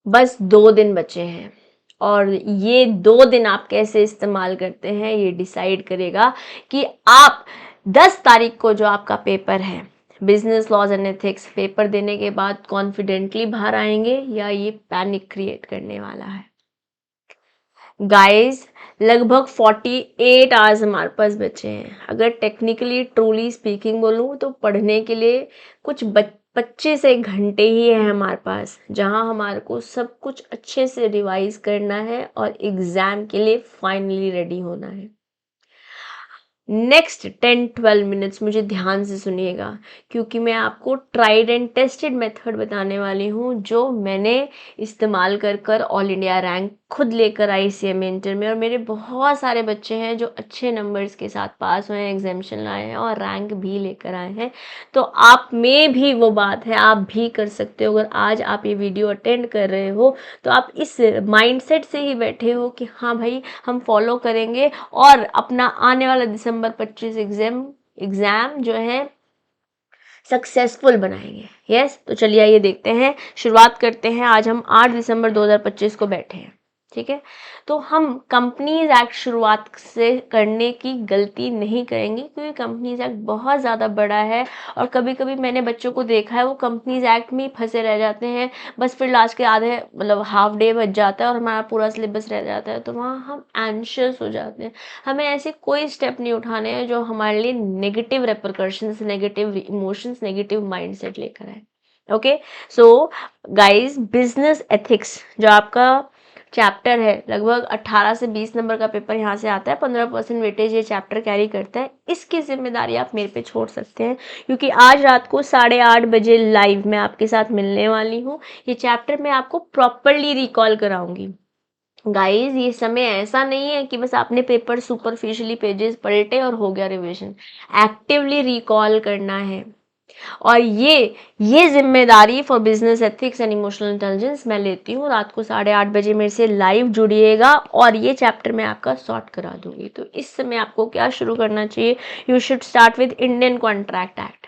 बस 2 दिन बचे हैं और ये 2 दिन आप कैसे इस्तेमाल करते हैं ये डिसाइड करेगा कि आप 10 तारीख को जो आपका पेपर है business laws and ethics, paper देने के बाद कॉन्फिडेंटली बाहर आएंगे या ये पैनिक क्रिएट करने वाला है। गाइस, लगभग 48 आवर्स हमारे पास बचे हैं। अगर टेक्निकली ट्रूली स्पीकिंग बोलूँ तो पढ़ने के लिए कुछ 25 से 1 घंटे ही है हमारे पास, जहाँ हमारे को सब कुछ अच्छे से रिवाइज करना है और एग्ज़ाम के लिए फाइनली रेडी होना है। नेक्स्ट 10-12 मिनट्स मुझे ध्यान से सुनिएगा, क्योंकि मैं आपको ट्राइड एंड टेस्टेड मेथड बताने वाली हूँ जो मैंने इस्तेमाल कर कर ऑल इंडिया रैंक खुद लेकर आई सीएमए इंटर में, और मेरे बहुत सारे बच्चे हैं जो अच्छे नंबर्स के साथ पास हुए हैं, एग्जामिशन लाए हैं और रैंक भी लेकर आए हैं। तो आप में भी वो बात है, आप भी कर सकते हो। अगर आज आप ये वीडियो अटेंड कर रहे हो तो आप इस माइंडसेट से ही बैठे हो कि हाँ भाई हम फॉलो करेंगे और अपना आने वाला दिसंबर 25 एग्जाम जो है सक्सेसफुल बनाएंगे। यस, तो चलिए आइए देखते हैं, शुरुआत करते हैं। आज हम 8 दिसंबर 2025 को बैठे हैं, ठीक है। तो हम कंपनीज एक्ट शुरुआत से करने की गलती नहीं करेंगे, क्योंकि कंपनीज एक्ट बहुत ज़्यादा बड़ा है और कभी कभी मैंने बच्चों को देखा है वो कंपनीज एक्ट में ही फंसे रह जाते हैं। बस फिर लास्ट के आधे मतलब हाफ डे बच जाता है और हमारा पूरा सिलेबस रह जाता है, तो वहाँ हम एंशियस हो जाते हैं। हमें ऐसे कोई स्टेप नहीं उठाने हैं जो हमारे लिए negative repercussions, negative emotions, negative mindset लेकर आए। Okay, so guys, business ethics जो आपका चैप्टर है, लगभग 18 से 20 नंबर का पेपर यहाँ से आता है, 15% वेटेज ये चैप्टर कैरी करता है। इसकी जिम्मेदारी आप मेरे पे छोड़ सकते हैं, क्योंकि आज रात को 8:30 बजे लाइव मैं आपके साथ मिलने वाली हूँ। ये चैप्टर मैं आपको प्रॉपरली रिकॉल कराऊंगी। गाइस, ये समय ऐसा नहीं है कि बस आपने पेपर सुपरफिशियली पेजेस पलटे और हो गया रिवीजन। एक्टिवली रिकॉल करना है, और ये जिम्मेदारी for business ethics and emotional intelligence मैं लेती हूँ। रात को 8:30 मेरे से लाइव जुड़िएगा और ये चैप्टर मैं आपका सॉर्ट करा दूंगी। तो इस समय आपको क्या शुरू करना चाहिए? You should start with Indian Contract Act.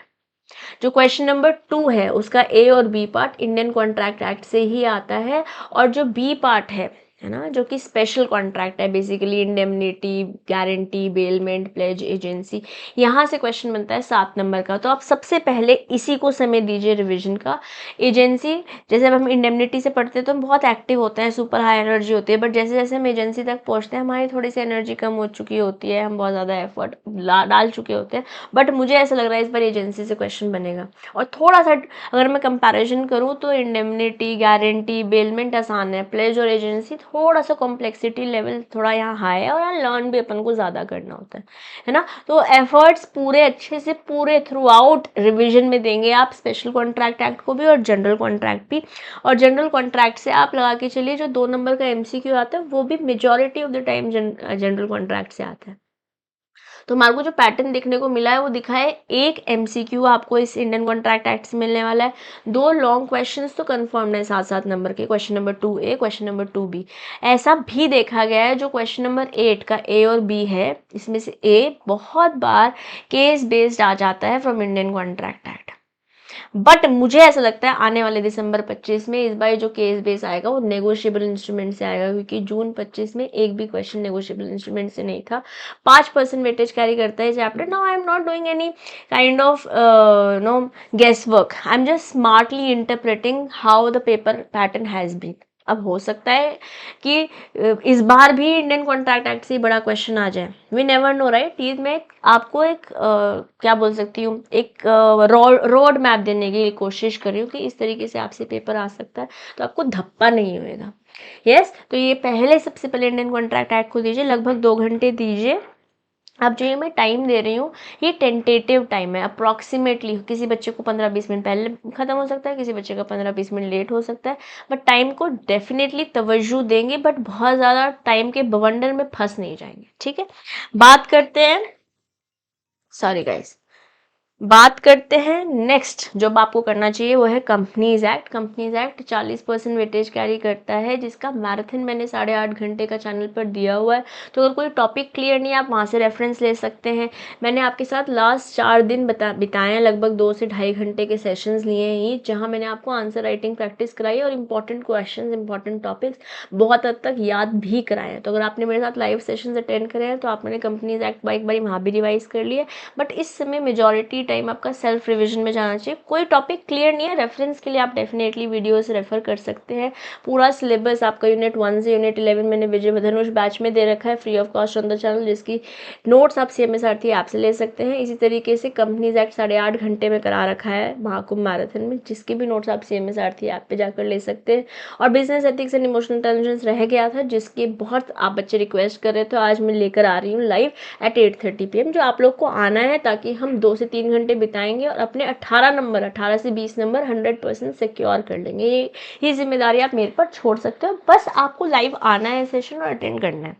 जो क्वेश्चन नंबर 2 है उसका ए और B part Indian Contract Act से ही आता है, और जो बी पार्ट है ना, जो कि स्पेशल कॉन्ट्रैक्ट है, basically indemnity, guarantee, bailment, pledge, agency, यहाँ से क्वेश्चन बनता है 7 नंबर का। तो आप सबसे पहले इसी को समय दीजिए रिवीजन का। एजेंसी, जैसे अब हम इंडेमनिटी से पढ़ते हैं तो हम बहुत एक्टिव होते हैं, सुपर हाई एनर्जी होती है, बट जैसे जैसे हम एजेंसी तक पहुँचते हैं हमारी थोड़ी सी एनर्जी कम हो चुकी होती है, हम बहुत ज़्यादा एफर्ट डाल चुके होते हैं। बट मुझे ऐसा लग रहा है इस बार एजेंसी से क्वेश्चन बनेगा। और थोड़ा सा अगर मैं कंपैरिजन करूँ तो इंडेमनिटी, गारंटी, बेलमेंट आसान है, प्लेज और एजेंसी थोड़ा सा कॉम्प्लेक्सिटी लेवल थोड़ा यहाँ हाई है, और यहाँ लर्न भी अपन को ज़्यादा करना होता है ना। तो एफर्ट्स पूरे अच्छे से पूरे थ्रू आउट रिविजन में देंगे आप, स्पेशल कॉन्ट्रैक्ट एक्ट को भी और जनरल कॉन्ट्रैक्ट भी। और जनरल कॉन्ट्रैक्ट से आप लगा के चलिए जो 2 नंबर का एमसीक्यू आता है वो भी majority of the time general contract से आता है। तो हमारे को जो पैटर्न देखने को मिला है वो दिखा है, एक एमसीक्यू आपको इस इंडियन कॉन्ट्रैक्ट एक्ट से मिलने वाला है, 2 लॉन्ग क्वेश्चंस तो कंफर्म है 7-7 नंबर के, question number 2A, question number 2B। ऐसा भी देखा गया है जो क्वेश्चन नंबर 8 का ए और बी है, इसमें से ए बहुत बार केस बेस्ड आ जाता है from Indian Contract act. But मुझे ऐसा लगता है आने वाले दिसंबर 25 में इस बार जो केस बेस आएगा वो नेगोशिएबल इंस्ट्रूमेंट से आएगा, क्योंकि जून 25 में एक भी क्वेश्चन नेगोशिएबल इंस्ट्रूमेंट से नहीं था। 5% वेटेज कैरी करता है chapter. Now I am not doing any kind of no guess work, I am just smartly interpreting how the paper pattern has been. अब हो सकता है कि इस बार भी इंडियन कॉन्ट्रैक्ट एक्ट से बड़ा क्वेश्चन आ जाए, वी नेवर नो, राइट। ये मैं आपको एक क्या बोल सकती हूँ, एक रोड मैप देने की कोशिश कर रही हूँ कि इस तरीके से आपसे पेपर आ सकता है, तो आपको धप्पा नहीं होएगा। यस, तो ये पहले सबसे पहले इंडियन कॉन्ट्रैक्ट एक्ट को दीजिए, लगभग 2 घंटे दीजिए। अब जो ये मैं टाइम दे रही हूँ ये टेंटेटिव टाइम है, अप्रॉक्सीमेटली किसी बच्चे को 15-20 मिनट पहले ख़त्म हो सकता है, किसी बच्चे का 15-20 मिनट लेट हो सकता है, बट टाइम को डेफिनेटली तवज्जो देंगे, बट बहुत ज़्यादा टाइम के बवंडर में फंस नहीं जाएंगे, ठीक है। बात करते हैं, सॉरी गाइस, बात करते हैं नेक्स्ट जॉब आपको करना चाहिए, वो है companies act. Companies act 40% weightage carry करता है, जिसका मैराथन मैंने 8.5 घंटे का चैनल पर दिया हुआ है। तो अगर कोई टॉपिक क्लियर नहीं है आप वहाँ से रेफरेंस ले सकते हैं। मैंने आपके साथ लास्ट 4 दिन बिताए हैं, लगभग 2 से ढाई घंटे के सेशंस लिए हैं ही, जहाँ मैंने आपको आंसर राइटिंग प्रैक्टिस कराई और इंपॉर्टेंट क्वेश्चन इंपॉर्टेंट टॉपिक्स बहुत हद तक याद भी कराए हैं। तो अगर आपने मेरे साथ लाइव सेशंस अटेंड करे हैं तो आपने कंपनीज एक्ट एक बार वहाँ भी रिवाइज कर लिया। बट इस समय मेजॉरिटी टाइम आपका सेल्फ रिवीजन में जाना चाहिए। कोई टॉपिक क्लियर नहीं है, रेफरेंस के लिए आप डेफिनेटली वीडियोस रेफर कर सकते हैं। पूरा सिलेबस आपका यूनिट 1 से यूनिट 11 मैंने विजय धनुष बैच में दे रखा है free of cost on the channel, जिसकी नोट्स आप CMA सारथी ऐप से ले सकते हैं। इसी तरीके से कंपनीज एक्ट 8.5 घंटे में करा रखा है महाकुंभ मैराथन में, जिसके भी नोट्स आप CMA सारथी ऐप पे जाकर ले सकते हैं। और business ethics and emotional intelligence रह गया था, जिसके बहुत आप बच्चे रिक्वेस्ट कर रहे थे, तो आज मैं लेकर आ रही हूँ लाइव एट 8:30 PM, जो आप लोग को आना है, ताकि हम 2 से 3 घंटे बिताएंगे और अपने 18 से 20 नंबर 100% सिक्योर कर लेंगे। ये जिम्मेदारी आप मेरे पर छोड़ सकते हो, बस आपको लाइव आना है सेशन और अटेंड करना है।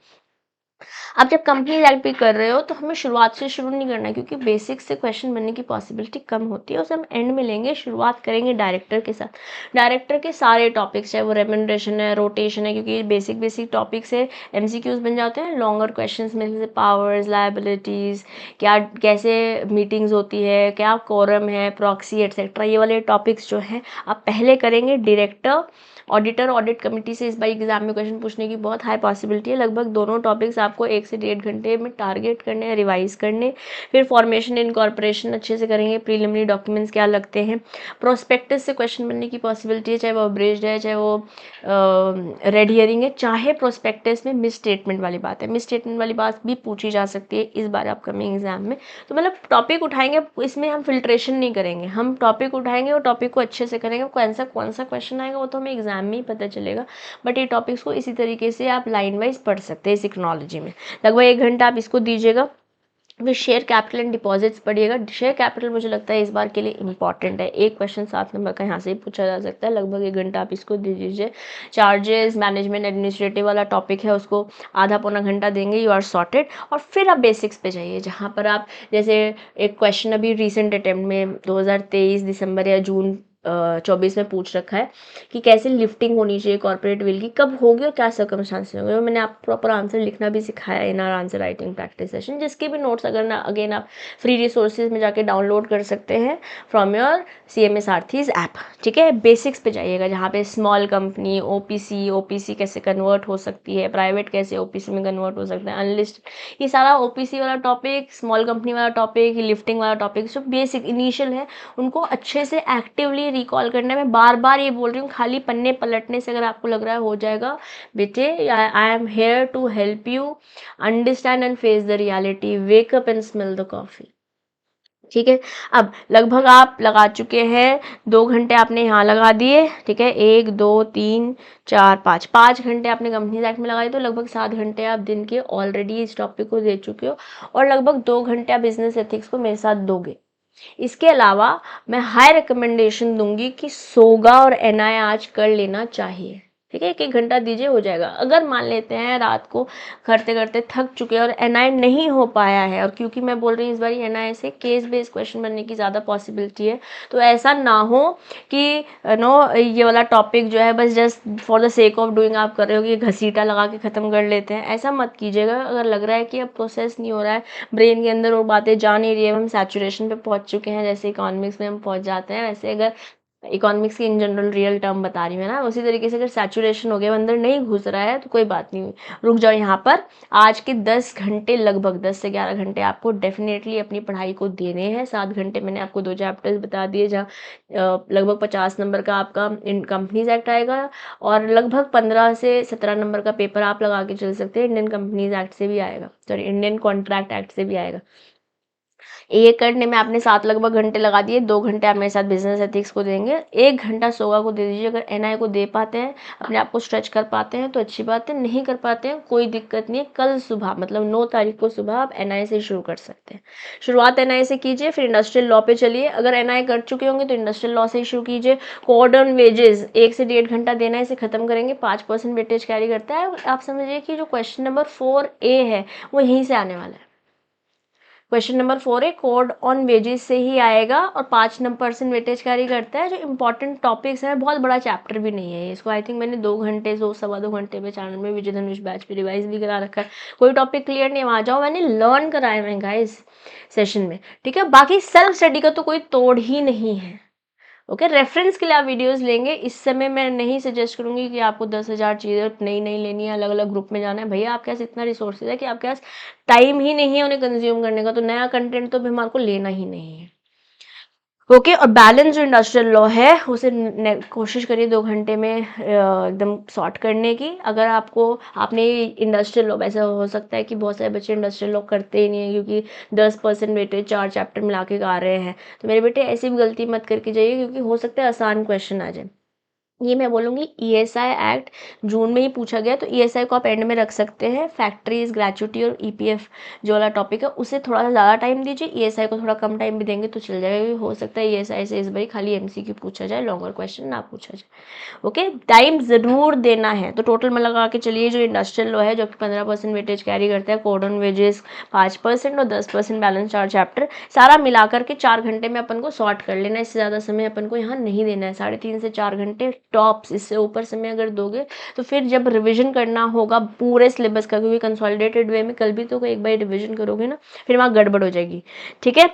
आप जब कंपनी एक्ट भी कर रहे हो तो हमें शुरुआत से शुरू नहीं करना है, क्योंकि बेसिक से क्वेश्चन बनने की पॉसिबिलिटी कम होती है, उसे हम एंड में लेंगे। शुरुआत करेंगे डायरेक्टर के साथ। डायरेक्टर के सारे टॉपिक्स, चाहे वो रेम्यूनरेशन है, रोटेशन है, क्योंकि बेसिक बेसिक टॉपिक्स से MCQs बन जाते हैं। लॉन्गर क्वेश्चंस में जैसे पावर्स, लायबिलिटीज़, क्या कैसे मीटिंग्स होती है, क्या कोरम है, प्रॉक्सी एटसेट्रा, ये वाले टॉपिक्स जो हैं आप पहले करेंगे। डायरेक्टर ऑडिटर ऑडिट कमेटी से इस बार एग्जाम में क्वेश्चन पूछने की बहुत हाई पॉसिबिलिटी है। लगभग दोनों टॉपिक्स आपको 1 से 1.5 घंटे में टारगेट करने हैं, रिवाइज करने। फिर फॉर्मेशन इनकॉर्पोरेशन अच्छे से करेंगे। प्रीलिमिनरी डॉक्यूमेंट्स क्या लगते हैं। प्रोस्पेक्टस से क्वेश्चन बनने की पॉसिबिलिटी है, चाहे वो अब्रेज्ड है, चाहे वो रेड हियरिंग है, चाहे प्रोस्पेक्टस में मिस स्टेटमेंट वाली बात है। मिस स्टेटमेंट वाली बात भी पूछी जा सकती है इस बार अपकमिंग एग्जाम में। तो मतलब टॉपिक उठाएंगे, इसमें हम फिल्ट्रेशन नहीं करेंगे, हम टॉपिक उठाएंगे और टॉपिक को अच्छे से करेंगे। कौन सा क्वेश्चन आएगा वो तो हमें एग्जाम में ही पता चलेगा, बट ये टॉपिक्स को इसी तरीके से आप लाइन वाइज पढ़ सकते हैं। इस इकोनॉलॉजी में लगभग 1 घंटा आप इसको दीजिएगा। फिर शेयर कैपिटल एंड डिपॉजिट्स पढ़िएगा। शेयर कैपिटल मुझे लगता है इस बार के लिए इंपॉर्टेंट है। एक क्वेश्चन 7 नंबर का यहाँ से ही पूछा जा सकता है। लगभग 1 घंटा आप इसको दे दीजिए। चार्जेस मैनेजमेंट एडमिनिस्ट्रेटिव वाला टॉपिक है, उसको आधा पौना घंटा देंगे, यू आर सॉर्टेड। और फिर आप बेसिक्स पे जाइए, जहाँ पर आप जैसे एक क्वेश्चन अभी रिसेंट अटेम्प्ट में 2023 दिसंबर या जून 24 में पूछ रखा है कि कैसे लिफ्टिंग होनी चाहिए कॉर्पोरेट विल की, कब होगी और क्या सर्कमस्टांसेस होंगे। मैंने आप प्रॉपर आंसर लिखना भी सिखाया इन our answer writing practice session, जिसके भी नोट्स अगर ना अगेन आप फ्री रिसोर्सेज में जाके डाउनलोड कर सकते हैं फ्रॉम योर CMA सारथीज ऐप। ठीक है, बेसिक्स पे जाइएगा, जहाँ पे स्मॉल कंपनी, OPC कैसे कन्वर्ट हो सकती है, प्राइवेट कैसे OPC में कन्वर्ट हो सकता है, अनलिस्ट, ये सारा OPC वाला टॉपिक, स्मॉल कंपनी वाला टॉपिक, लिफ्टिंग वाला टॉपिक, जो बेसिक इनिशियल है उनको अच्छे से एक्टिवली रिकॉल करने में। बार बार ये बोल रही हूँ, खाली पन्ने पलटने से अगर आपको लग रहा है हो जाएगा, बेटे I am here to help you understand and face the reality, wake up and smell the coffee. ठीक है, अब लगभग आप लगा चुके हैं 2 घंटे आपने यहाँ लगा दिए। ठीक है, 1 2 3 4 5 घंटे आपने कंपनीज एक्ट में लगाए, तो लगभग 7 घंटे आप दिन के ऑलरेडी इस टॉपिक को दे चुके हो, और लगभग 2 घंटे आप बिजनेस एथिक्स को मेरे साथ दोगे। इसके अलावा मैं हाई रिकमेंडेशन दूंगी कि सोगा और NI आज कर लेना चाहिए। ठीक है, 1 घंटा दीजिए, हो जाएगा। अगर मान लेते हैं रात को करते करते थक चुके हैं और NI नहीं हो पाया है, और क्योंकि मैं बोल रही हूँ इस बार NI से केस बेस्ड क्वेश्चन बनने की ज़्यादा पॉसिबिलिटी है, तो ऐसा ना हो कि नो ये वाला टॉपिक जो है बस just for the sake of doing आप कर रहे हो कि घसीटा लगा के ख़त्म कर लेते हैं, ऐसा मत कीजिएगा। अगर लग रहा है कि अब प्रोसेस नहीं हो रहा है, ब्रेन के अंदर वो बातें जा नहीं रही है, हम सैचुरेशन पे पहुंच चुके हैं, जैसे इकोनॉमिक्स में हम पहुंच जाते हैं, वैसे अगर इकोनॉमिक्स की इन जनरल रियल टर्म बता रही हूँ मैं ना, उसी तरीके से अगर सैचुरेशन हो गया, अंदर नहीं घुस रहा है, तो कोई बात नहीं, रुक जाओ यहाँ पर। आज के 10 घंटे, लगभग 10 से 11 घंटे आपको डेफिनेटली अपनी पढ़ाई को देने हैं। 7 घंटे मैंने आपको 2 चैप्टर्स बता दिए, जहाँ लगभग 50 नंबर का आपका इन कंपनीज एक्ट आएगा, और लगभग 15 से 17 नंबर का पेपर आप लगा के चल सकते हैं, इंडियन कंपनीज एक्ट से भी आएगा, सॉरी इंडियन कॉन्ट्रैक्ट एक्ट से भी आएगा। ये करने में आपने 7 लगभग घंटे लगा दिए। 2 घंटे आप मेरे साथ बिजनेस एथिक्स को देंगे, 1 घंटा सोगा को दे दीजिए। अगर NI को दे पाते हैं, अपने आप को स्ट्रेच कर पाते हैं तो अच्छी बात है, नहीं कर पाते हैं कोई दिक्कत नहीं है। कल सुबह मतलब 9 तारीख को सुबह आप NI से शुरू कर सकते हैं। शुरुआत NI से कीजिए, फिर इंडस्ट्रियल लॉ पे चलिए। अगर NI कर चुके होंगे तो इंडस्ट्रियल लॉ से ही शुरू कीजिए। कोड ऑन वेजेस 1 से 1.5 घंटा देना है, इसे खत्म करेंगे। 5% वेटेज कैरी करता है। आप समझिए कि जो क्वेश्चन नंबर 4A है वो यहीं से आने वाला है। क्वेश्चन नंबर 4 है कोड ऑन वेजेस से ही आएगा और 5% वेटेज कैरी करता है। जो इंपॉर्टेंट टॉपिक्स हैं, बहुत बड़ा चैप्टर भी नहीं है इसको, आई थिंक मैंने 2 घंटे 2 सवा 2 घंटे में चैनल में विजय धनुष बैच पे रिवाइज भी करा रखा है। कोई टॉपिक क्लियर नहीं है, वहाँ जाओ, मैंने लर्न कराए हैं गाइस सेशन में, ठीक है। बाकी सेल्फ स्टडी का तो कोई तोड़ ही नहीं है, ओके। रेफरेंस के लिए आप वीडियोस लेंगे, इस समय मैं नहीं सजेस्ट करूंगी कि आपको 10,000 चीज़ें नई नई लेनी है, अलग अलग ग्रुप में जाना है। भैया आपके पास इतना रिसोर्सेज है कि आपके पास टाइम ही नहीं है उन्हें कंज्यूम करने का, तो नया कंटेंट तो भी हमारे को लेना ही नहीं है, ओके। और बैलेंस जो इंडस्ट्रियल लॉ है उसे कोशिश करिए 2 घंटे में एकदम सॉर्ट करने की। अगर आपने इंडस्ट्रियल लॉ, वैसे हो सकता है कि बहुत सारे बच्चे इंडस्ट्रियल लॉ करते ही नहीं है क्योंकि 10% वेटेज 4 चैप्टर मिला के गा रहे हैं, तो मेरे बेटे ऐसी भी गलती मत करके जाइए, क्योंकि हो सकता है आसान क्वेश्चन आ जाए। ये मैं बोलूँगी ईएसआई एक्ट जून में ही पूछा गया, तो ईएसआई को आप एंड में रख सकते हैं। फैक्ट्रीज, ग्रेच्युटी और ईपीएफ जो वाला टॉपिक है उसे थोड़ा सा ज़्यादा टाइम दीजिए, ईएसआई को थोड़ा कम टाइम भी देंगे तो चल जाएगा। हो सकता है ईएसआई से इस बार खाली एमसीक्यू पूछा जाए, लॉन्गर क्वेश्चन ना पूछा जाए, ओके। टाइम ज़रूर देना है। तो टोटल में लगा के चलिए, जो इंडस्ट्रियल लॉ है जो कि 15% वेटेज कैरी करता है, कोड ऑन वेजेस 5% और 10% बैलेंस 4 चैप्टर, सारा मिलाकर के 4 घंटे में अपन को सॉर्ट कर लेना है। इससे ज़्यादा समय अपन को यहाँ नहीं देना है, 3.5 से 4 घंटे टॉप्स। इससे ऊपर समय अगर दोगे तो फिर जब रिविजन करना होगा पूरे सिलेबस का, क्योंकि कंसोलिडेटेड वे में कल भी तो एक बार रिविजन करोगे ना, फिर वहाँ गड़बड़ हो जाएगी, ठीक है।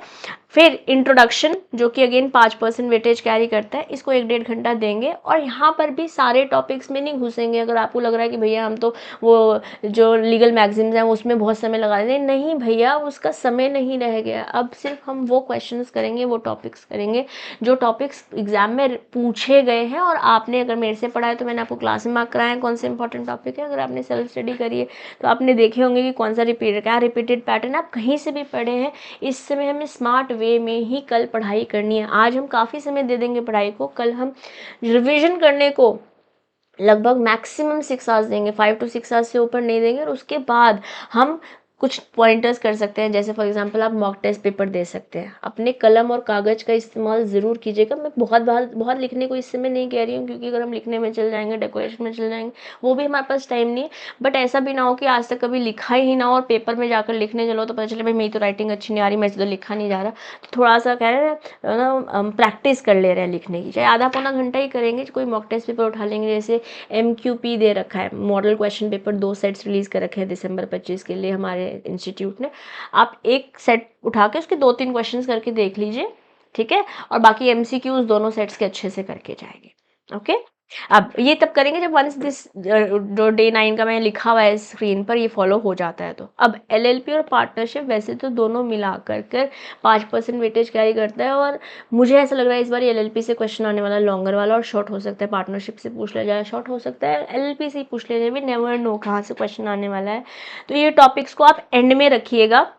फिर इंट्रोडक्शन जो कि अगेन 5% वेटेज कैरी करता है, इसको 1-1.5 घंटा देंगे। और यहाँ पर भी सारे टॉपिक्स में नहीं घुसेंगे। अगर आपको लग रहा है कि भैया हम तो वो जो लीगल मैगजीन्स हैं उसमें बहुत समय लगा देंगे, नहीं भैया, उसका समय नहीं रह गया। अब सिर्फ हम वो क्वेश्चंस करेंगे, वो टॉपिक्स करेंगे जो टॉपिक्स एग्जाम में पूछे गए हैं। और आपने अगर मेरे से पढ़ा है तो मैंने आपको क्लास में मार्क कराया कौन से इंपॉर्टेंट टॉपिक है। अगर आपने सेल्फ स्टडी करी है तो आपने देखे होंगे कि कौन सा रिपीटेड पैटर्न आप कहीं से भी पढ़े हैं। इस समय हमें स्मार्ट वे में ही कल पढ़ाई करनी है। आज हम काफ़ी समय दे देंगे पढ़ाई को, कल हम रिविजन करने को लगभग मैक्सिमम 6 आवर्स देंगे, 5 to 6 आवर्स से ऊपर नहीं देंगे। और उसके बाद हम कुछ पॉइंटर्स कर सकते हैं, जैसे फॉर एग्जांपल आप मॉक टेस्ट पेपर दे सकते हैं। अपने कलम और कागज़ का इस्तेमाल ज़रूर कीजिएगा। मैं बहुत लिखने को इस समय नहीं कह रही हूँ, क्योंकि अगर हम लिखने में चल जाएंगे, डेकोरेशन में चल जाएंगे, वो भी हमारे पास टाइम नहीं है। बट ऐसा भी ना हो कि आज तक कभी लिखा ही ना हो और पेपर में जाकर लिखने चलो तो पता चले भाई मेरी तो राइटिंग अच्छी नहीं आ रही, मैं तो लिखा नहीं जा रहा। तो थोड़ा सा कह रहे हैं ना, प्रैक्टिस कर ले रहे हैं लिखने की, चाहे आधा पौना घंटा ही करेंगे। कोई मॉक टेस्ट पेपर उठा लेंगे, जैसे MQP दे रखा है, model question paper 2 sets release कर रखे हैं दिसंबर 25 के लिए हमारे इंस्टीट्यूट ने। आप एक सेट उठा के उसके 2-3 क्वेश्चंस करके देख लीजिए, ठीक है। और बाकी MCQs दोनों सेट्स के अच्छे से करके जाएंगे, ओके। अब ये तब करेंगे जब वंस दिस जो डे 9 का मैंने लिखा हुआ है स्क्रीन पर ये फॉलो हो जाता है। तो अब LLP और पार्टनरशिप वैसे तो दोनों मिला कर 5% वेटेज कैरी करता है। और मुझे ऐसा लग रहा है इस बार LLP से क्वेश्चन आने वाला लॉन्गर वाला, और शॉर्ट हो सकता है पार्टनरशिप से पूछ लिया जाए, शॉर्ट हो सकता है LLP से ही पूछ लिया जाए, भी नेवर नो कहाँ से क्वेश्चन आने वाला है। तो ये टॉपिक्स को आप एंड में रखिएगा।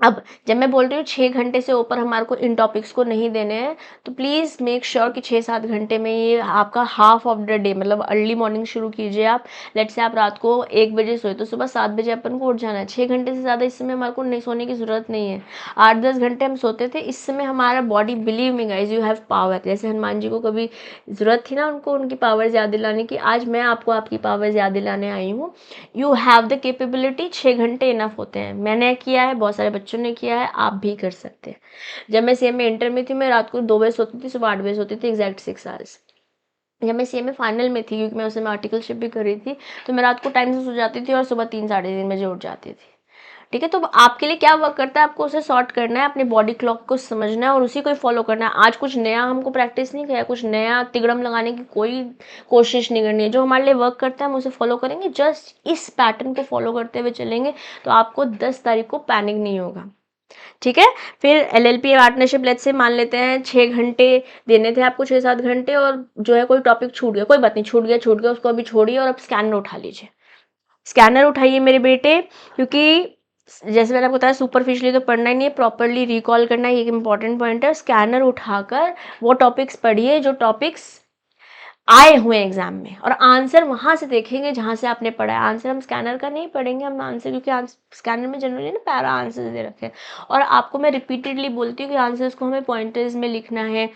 अब जब मैं बोल रही हूँ 6 घंटे से ऊपर हमारे को इन टॉपिक्स को नहीं देने हैं, तो प्लीज़ मेक श्योर कि 6-7 घंटे में ये आपका हाफ ऑफ द डे, मतलब अर्ली मॉर्निंग शुरू कीजिए आप। लेट से आप रात को 1 बजे सोए तो सुबह 7 बजे अपन को उठ जाना है। 6 घंटे से ज़्यादा इस समय हमारे को नहीं सोने की ज़रूरत नहीं है। 8-10 घंटे हम सोते थे, इस समय हमारा body, believe me guys, you have power. जैसे हनुमान जी को कभी ज़रूरत थी ना उनको उनकी पावर्स याद दिलाने की, आज मैं आपको आपकी पावर्स याद दिलाने आई हूँ। You have the capability. 6 घंटे इनफ होते हैं। मैंने किया है, बहुत सारे बच्चों ने किया है, आप भी कर सकते हैं। जब मैं CMA इंटर में थी, मैं रात को 2 बजे सोती थी, सुबह 8 बजे सोती थी, एग्जैक्ट 6 आवर्स। जब मैं CMA फाइनल में थी, क्योंकि मैं उस समय आर्टिकलशिप भी कर रही थी, तो मैं रात को टाइम से सो जाती थी और सुबह 3-3:30 बजे उठ जाती थी, ठीक है। तो आपके लिए क्या वर्क करता है, आपको उसे सॉर्ट करना है, अपने बॉडी क्लॉक को समझना है और उसी को ही फॉलो करना है। आज कुछ नया हमको प्रैक्टिस नहीं किया, कुछ नया तिगड़म लगाने की कोई कोशिश नहीं करनी है। जो हमारे लिए वर्क करता है हम उसे फॉलो करेंगे, जस्ट इस पैटर्न को फॉलो करते हुए चलेंगे, तो आपको 10 तारीख को पैनिक नहीं होगा, ठीक है। फिर LLP पार्टनरशिप लेट्स से मान लेते हैं 6 घंटे देने थे आपको, 6-7 घंटे, और जो है कोई टॉपिक छूट गया, कोई बात नहीं, छूट गया उसको अभी छोड़िए और अब स्कैनर उठा लीजिए। स्कैनर उठाइए मेरे बेटे, क्योंकि जैसे मैंने आपको बताया सुपरफिशियली तो पढ़ना ही नहीं है, प्रॉपरली रिकॉल करना है, ये एक इंपॉर्टेंट पॉइंट है। स्कैनर उठाकर वो टॉपिक्स पढ़िए जो टॉपिक्स आए हुए एग्जाम में, और आंसर वहां से देखेंगे जहां से आपने पढ़ा है। आंसर हम स्कैनर का नहीं पढ़ेंगे, हम आंसर, क्योंकि स्कैनर में जनरली ना पैरा आंसर दे रखे हैं। और आपको मैं रिपीटेडली बोलती हूँ कि आंसर्स को हमें पॉइंटर्स में लिखना है,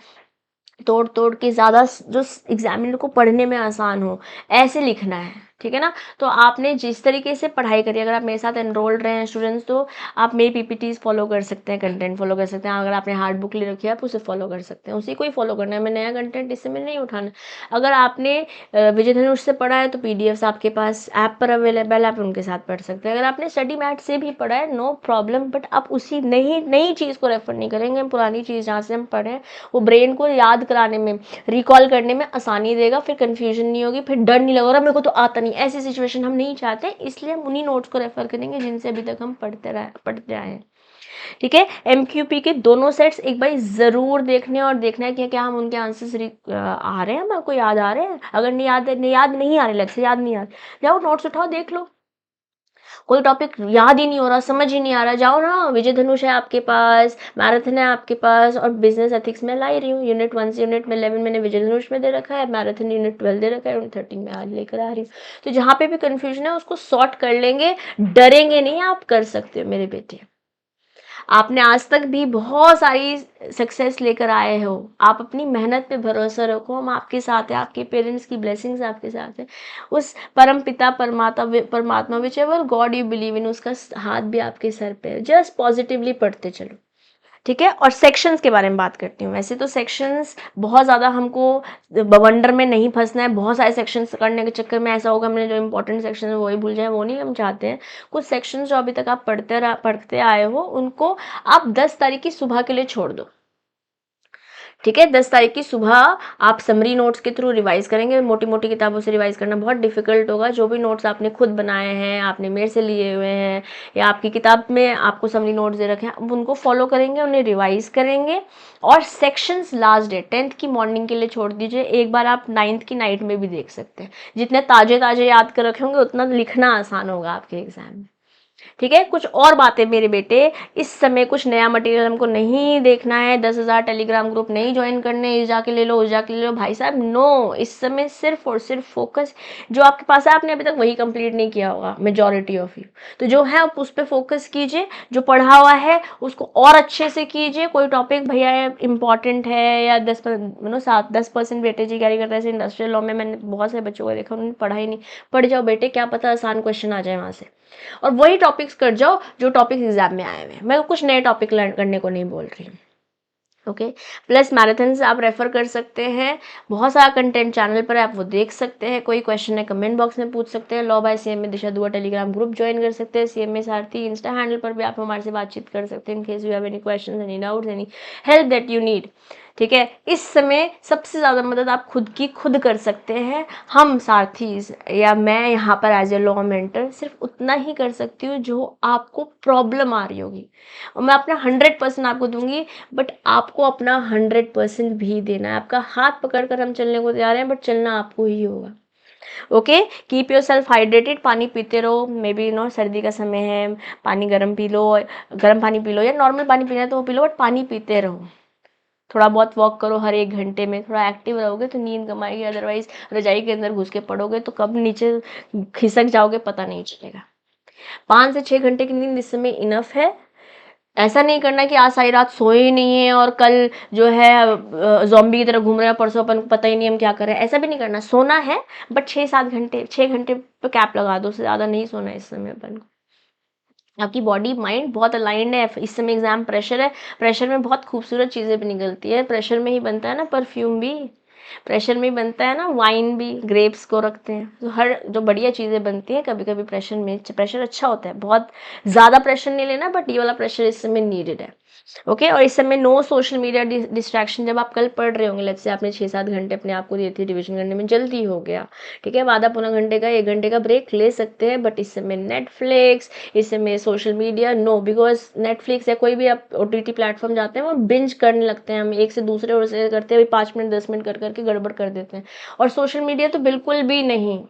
तोड़ तोड़ के, ज़्यादा जो एग्जामिनर को पढ़ने में आसान हो ऐसे लिखना है, ठीक है ना। तो आपने जिस तरीके से पढ़ाई करी, अगर आप मेरे साथ एनरोल्ड रहे हैं स्टूडेंट्स, तो आप मेरी पीपीटीज फॉलो कर सकते हैं, कंटेंट फॉलो कर सकते हैं। अगर आपने हार्ड बुक ले रखी है आप उसे फॉलो कर सकते हैं, उसी को ही फॉलो करना है, मैं नया कंटेंट इस समय नहीं उठाना। अगर आपने विजय धनुष से पढ़ा है तो पीडीएफ्स आपके पास ऐप पर अवेलेबल है, आप उनके साथ पढ़ सकते हैं। अगर आपने स्टडी मैट से भी पढ़ा है नो प्रॉब्लम, बट आप उसी नई नई चीज़ को रेफर नहीं करेंगे। पुरानी चीज़ जहाँ से हम पढ़े हैं वो ब्रेन को याद कराने में, रिकॉल करने में आसानी देगा, फिर कंफ्यूजन नहीं होगी, फिर डर नहीं लगेगा मेरे को तो आता नहीं, ऐसी सिचुएशन हम नहीं चाहते। इसलिए हम उन्हीं नोट्स को रेफर करेंगे जिनसे अभी तक हम पढ़ते आए हैं। ठीक है, एमक्यूपी के दोनों सेट्स एक बार ज़रूर देखने और देखना है कि क्या हम उनके आंसर्स आ रहे हैं, हम आपको याद आ रहे हैं। अगर नहीं याद नहीं आ रहे, लगता याद नहीं आ रहे, जाओ नोट्स उठाओ देख लो। कोई टॉपिक याद ही नहीं हो रहा, समझ ही नहीं आ रहा, जाओ ना, विजय धनुष है आपके पास, मैराथन है आपके पास, और बिजनेस एथिक्स में ला रही हूँ। यूनिट 1 से यूनिट 11 मैंने विजय धनुष में दे रखा है, मैराथन यूनिट 12 दे रखा है, यूनिट 13 में आज लेकर आ रही हूँ। तो जहाँ पे भी कन्फ्यूजन है उसको सॉर्ट कर लेंगे, डरेंगे नहीं, आप कर सकते हो मेरे बेटे। आपने आज तक भी बहुत सारी सक्सेस लेकर आए हो, आप अपनी मेहनत पे भरोसा रखो, हम आपके साथ हैं, आपके पेरेंट्स की ब्लेसिंग्स आपके साथ है। उस परम पिता परमात्मा which ever God you believe in, उसका हाथ भी आपके सर पे है। जस्ट पॉजिटिवली पढ़ते चलो, ठीक है। और सेक्शंस के बारे में बात करती हूँ। वैसे तो सेक्शंस बहुत ज़्यादा हमको बवंडर में नहीं फंसना है, बहुत सारे सेक्शंस करने के चक्कर में ऐसा होगा हमने जो इंपॉर्टेंट सेक्शन है वही भूल जाए, वो नहीं हम चाहते हैं। कुछ सेक्शंस जो अभी तक आप पढ़ते आए हो उनको आप 10 तारीख की सुबह के लिए छोड़ दो, ठीक है। 10 तारीख की सुबह आप समरी नोट्स के थ्रू रिवाइज करेंगे। मोटी मोटी किताबों से रिवाइज करना बहुत डिफिकल्ट होगा। जो भी नोट्स आपने खुद बनाए हैं, आपने मेरे से लिए हुए हैं, या आपकी किताब में आपको समरी नोट्स दे रखे हैं, अब उनको फॉलो करेंगे, उन्हें रिवाइज करेंगे। और सेक्शंस लास्ट डे 10th की मॉर्निंग के लिए छोड़ दीजिए। एक बार आप 9th की नाइट में भी देख सकते हैं। जितने ताजे ताजे याद कर रखे होंगे उतना लिखना आसान होगा आपके एग्जाम में, ठीक है। कुछ और बातें मेरे बेटे, इस समय कुछ नया मटेरियल हमको नहीं देखना है, 10,000 टेलीग्राम ग्रुप नहीं ज्वाइन करने, इस जाके ले लो उस जाके ले लो, भाई साहब नो। इस समय सिर्फ और सिर्फ फोकस जो आपके पास है, आपने अभी तक वही कंप्लीट नहीं किया होगा मेजॉरिटी ऑफ यू, तो जो है आप उस पर फोकस कीजिए। जो पढ़ा हुआ है उसको और अच्छे से कीजिए। कोई टॉपिक भैया इंपॉर्टेंट है या 10% वेटेज ही कैरी करता है, जैसे इंडस्ट्रियल लॉ में मैंने बहुत सारे बच्चों को देखा उन्होंने पढ़ा ही नहीं। पढ़ जाओ बेटे, क्या पता आसान क्वेश्चन आ जाए वहाँ से, और वही टॉपिक्स कर जाओ जो टॉपिक्स एग्जाम में आए हुए हैं। मैं कुछ नए टॉपिक लर्न करने को नहीं बोल रही हूँ, ओके। प्लस मैराथन से आप रेफर कर सकते हैं, बहुत सारा कंटेंट चैनल पर है, आप वो देख सकते हैं। कोई क्वेश्चन है कमेंट बॉक्स में पूछ सकते हैं। लॉ बाय सीएमए दिशा दुआ टेलीग्राम ग्रुप ज्वाइन कर सकते हैं। सीएमए सारथी इंस्टा हैंडल पर भी आप हमारे से बातचीत कर सकते हैं in case you have any question, any doubts, any help that you need, ठीक है। इस समय सबसे ज़्यादा मदद आप खुद कर सकते हैं। हम सारथीज या मैं यहाँ पर एज ए लॉ मेंटर सिर्फ उतना ही कर सकती हूँ जो आपको प्रॉब्लम आ रही होगी, और मैं अपना 100% आपको दूंगी, बट आपको अपना 100% भी देना है। आपका हाथ पकड़ कर हम चलने को तैयार हैं, बट चलना आपको ही होगा, okay. Keep your self hydrated, पानी पीते रहो। मे बी सर्दी का समय है, पानी गर्म पी लो, गर्म पानी पी लो, या नॉर्मल पानी पीना है तो वो पी लो, बट पानी पीते रहो। थोड़ा बहुत वॉक करो हर 1 घंटे में, थोड़ा एक्टिव रहोगे तो नींद कम आएगी। अदरवाइज रजाई के अंदर घुस के पड़ोगे तो कब नीचे खिसक जाओगे पता नहीं चलेगा। 5 से 6 घंटे की नींद इस समय इनफ है। ऐसा नहीं करना कि आज सारी रात सोए ही नहीं है और कल जो है जॉम्बी की तरह घूम रहे हैं, परसों अपन को पता ही नहीं हम क्या कर रहे हैं। ऐसा भी नहीं करना, सोना है बट 6-7 घंटे, 6 घंटे पे कैप लगा दो, उससे ज़्यादा नहीं सोना है इस समय अपन को। आपकी बॉडी माइंड बहुत अलाइंड है। इस समय एग्जाम प्रेशर है, प्रेशर में बहुत खूबसूरत चीज़ें भी निकलती है। प्रेशर में ही बनता है ना परफ्यूम भी, प्रेशर में ही बनता है ना वाइन भी, ग्रेप्स को रखते हैं, तो हर जो बढ़िया चीज़ें बनती हैं कभी कभी प्रेशर में, प्रेशर अच्छा होता है। बहुत ज़्यादा प्रेशर नहीं लेना, बट ये वाला प्रेशर इस समय नीडेड है, ओके। और इस समय नो सोशल मीडिया डिस्ट्रैक्शन। जब आप कल पढ़ रहे होंगे, लेट्स से आपने 6-7 घंटे अपने आप को दिए थे, रिविजन करने में जल्दी हो गया, ठीक है, आधा पौना घंटे का 1 घंटे का ब्रेक ले सकते हैं। बट इस समय नेटफ्लिक्स, इस समय social media no, because Netflix या कोई भी आप ओटीटी प्लेटफॉर्म जाते हैं वो बिंज करने लगते हैं, हम एक से दूसरे और से करते हैं, 5 मिनट 10 मिनट कर करके गड़बड़ कर देते हैं। और सोशल मीडिया तो बिल्कुल भी नहीं,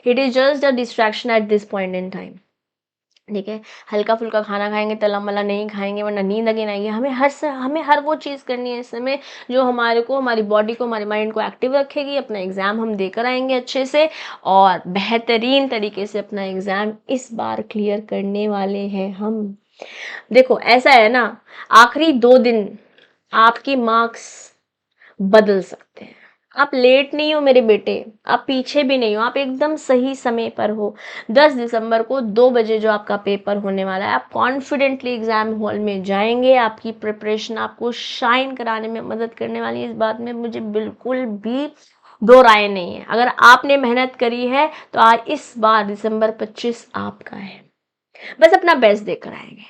it is just a distraction at this point in time, ठीक है। हल्का फुल्का खाना खाएंगे, तला मला नहीं खाएंगे, वरना नींद अगेन आएगी। हमें हर वो चीज़ करनी है इस समय जो हमारे को, हमारी बॉडी को, हमारे माइंड को एक्टिव रखेगी। अपना एग्ज़ाम हम देकर आएंगे अच्छे से, और बेहतरीन तरीके से अपना एग्ज़ाम इस बार क्लियर करने वाले हैं हम। देखो ऐसा है ना, आखिरी 2 दिन आपके मार्क्स बदल सकते हैं, आप लेट नहीं हो मेरे बेटे, आप पीछे भी नहीं हो, आप एकदम सही समय पर हो। 10 दिसंबर को 2 बजे जो आपका पेपर होने वाला है, आप कॉन्फिडेंटली एग्जाम हॉल में जाएंगे। आपकी प्रिपरेशन आपको शाइन कराने में मदद करने वाली है, इस बात में मुझे बिल्कुल भी दो राय नहीं है। अगर आपने मेहनत करी है तो आज इस बार दिसंबर 25 आपका है। बस अपना बेस्ट देकर आएंगे,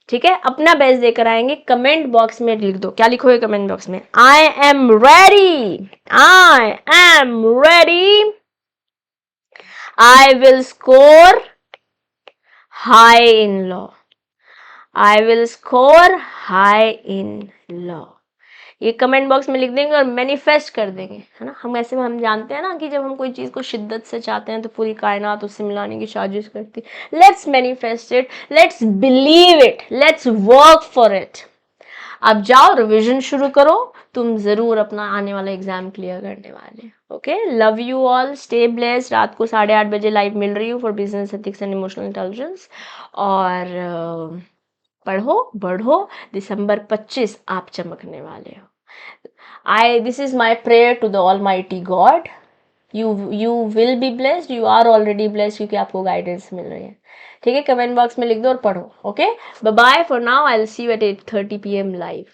ठीक है, अपना बेस्ट देकर आएंगे। कमेंट बॉक्स में लिख दो, क्या लिखोगे कमेंट बॉक्स में? I am ready, I am ready, I will score high in law, I will score high in law. ये कमेंट बॉक्स में लिख देंगे और मैनिफेस्ट कर देंगे, है ना। हम ऐसे में हम जानते हैं ना कि जब हम कोई चीज़ को शिद्दत से चाहते हैं तो पूरी कायनात उससे मिलाने की साजिश करती है। Let's manifest it, let's believe it, let's work for it. अब जाओ रिवीजन शुरू करो, तुम जरूर अपना आने वाला एग्जाम क्लियर करने वाले। Okay, love you all, stay blessed. रात को 8:30 बजे लाइव मिल रही हूँ for business ethics and emotional intelligence. और पढ़ो बढ़ो, दिसंबर 25 आप चमकने वाले हो। This is my prayer to the almighty God. You will be blessed, you are already blessed, क्योंकि आपको गाइडेंस मिल रही है। ठीक है, कमेंट बॉक्स में लिख दो और पढ़ो। Okay, bye bye for now, I will see you at 8:30 PM live.